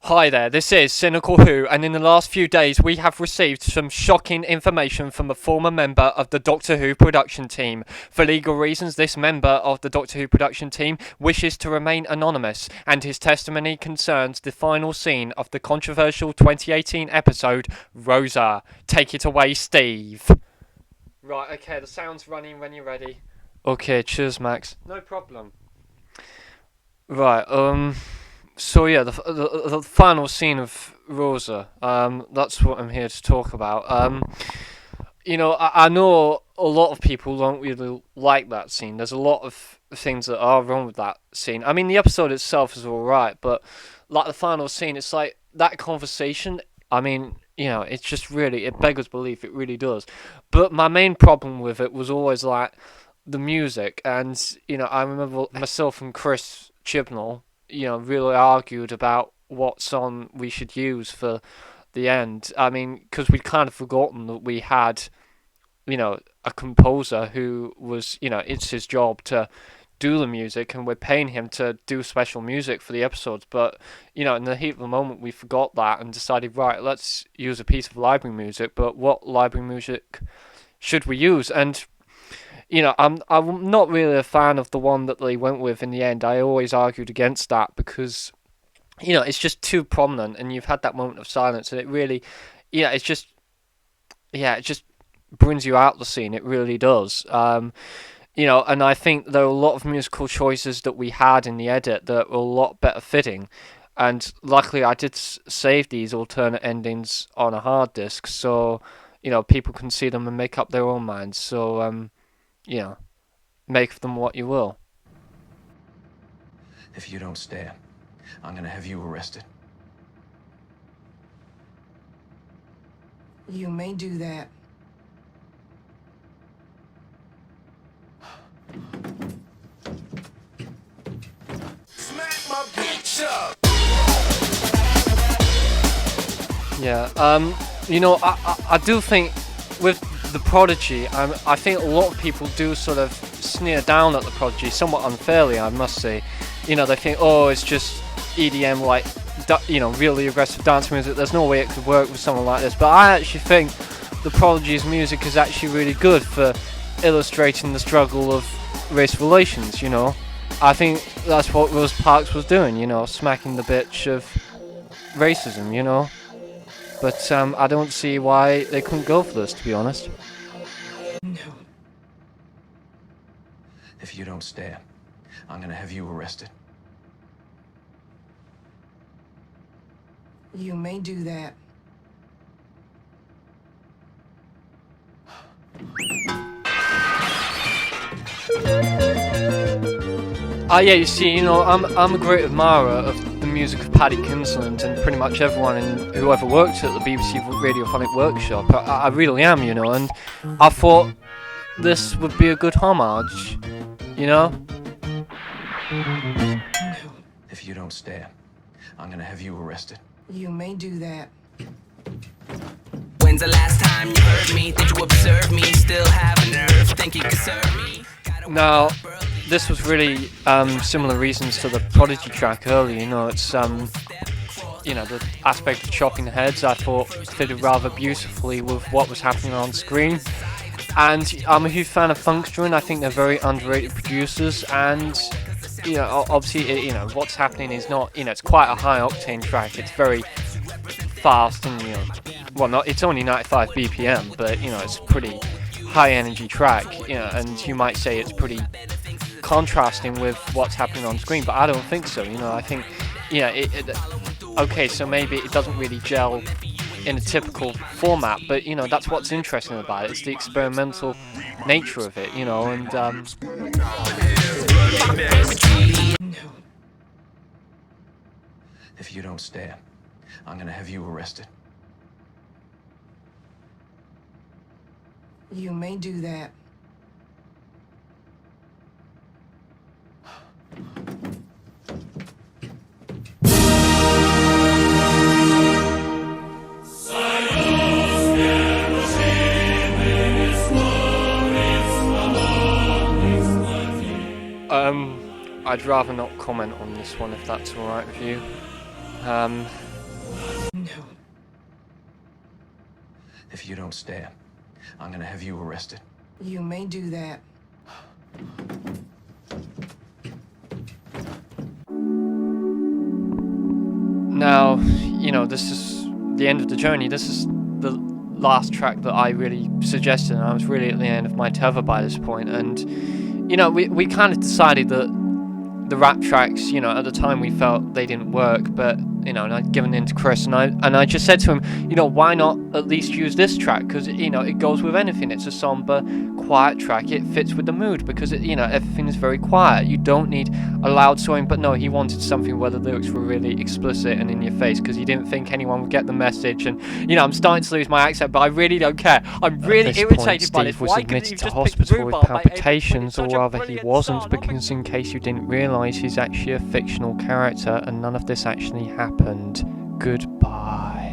Hi there, this is Cynical Who, and in the last few days we have received some shocking information from a former member of the Doctor Who production team. For legal reasons, this member of the Doctor Who production team wishes to remain anonymous, and his testimony concerns the final scene of the controversial 2018 episode, Rosa. Take it away, Steve. Right, okay, the sound's running when you're ready. Okay, cheers, Max. No problem. Right, So yeah, the final scene of Rosa. That's what I'm here to talk about. I know a lot of people don't really like that scene. There's a lot of things that are wrong with that scene. I mean, the episode itself is all right, but like the final scene, it's like that conversation. I mean, it's just really, it beggars belief. It really does. But my main problem with it was always like the music, and I remember myself and Chris Chibnall, really argued about what song we should use for the end. I mean, because we'd kind of forgotten that we had, a composer who was, it's his job to do the music, and we're paying him to do special music for the episodes. But, in the heat of the moment, we forgot that and decided, right, let's use a piece of library music. But what library music should we use? And I'm not really a fan of the one that they went with in the end. I always argued against that because, it's just too prominent, and you've had that moment of silence, and it really, it just brings you out the scene. It really does. And I think there are a lot of musical choices that we had in the edit that were a lot better fitting. And luckily, I did save these alternate endings on a hard disk, so people can see them and make up their own minds. So make of them what you will. If you don't stay, I'm gonna have you arrested. You may do that. Smack my bitch up! Yeah, I do think with the Prodigy, I think a lot of people do sort of sneer down at the Prodigy, somewhat unfairly, I must say. They think, oh, it's just EDM, like, really aggressive dance music. There's no way it could work with someone like this. But I actually think the Prodigy's music is actually really good for illustrating the struggle of race relations. I think that's what Rosa Parks was doing. Smacking the bitch of racism. But I don't see why they couldn't go for this, to be honest. No. If you don't stay, I'm gonna have you arrested. You may do that. Yeah, you see, I'm a great admirer of the music of Patti Kim and pretty much everyone and whoever worked at the BBC Radiophonic Workshop. I really am, and I thought this would be a good homage, No. If you don't stay, I'm gonna have you arrested. You may do that. When's the last time you heard me? Did you observe me? Still have a nerve, think you can serve me? Now, this was really similar reasons to the Prodigy track earlier. It's the aspect of chopping heads I thought fitted rather beautifully with what was happening on screen. And I'm a huge fan of Funkstron. I think they're very underrated producers, and obviously, what's happening is not, it's quite a high octane track. It's very fast, and it's only 95 BPM, but it's a pretty high energy track, and you might say it's pretty contrasting with what's happening on screen, but I don't think so. I think, okay, so maybe it doesn't really gel in a typical format, but that's what's interesting about it. It's the experimental nature of it, and No. If you don't stay, I'm gonna have you arrested. You may do that. I'd rather not comment on this one if that's alright with you. No. If you don't stay, I'm gonna have you arrested. You may do that. Now, you know, this is the end of the journey. This is the last track that I really suggested, and I was really at the end of my tether by this point. And, you know, we kind of decided that the rap tracks, you know, at the time we felt they didn't work, but, you know, and I'd given in to Chris, and I just said to him, you know, why not at least use this track? Because, you know, it goes with anything. It's a somber, quiet track. It fits with the mood because, you know, everything is very quiet. You don't need a loud song. But no, he wanted something where the lyrics were really explicit and in your face because he didn't think anyone would get the message. And, you know, I'm starting to lose my accent, but I really don't care. I'm really irritated by this. Steve was Why couldn't admitted you to just hospital pick with rhubarb, mate? palpitations, or It's such a rather he brilliant wasn't, song. because in case you didn't realise, he's actually a fictional character and none of this actually happened. Goodbye.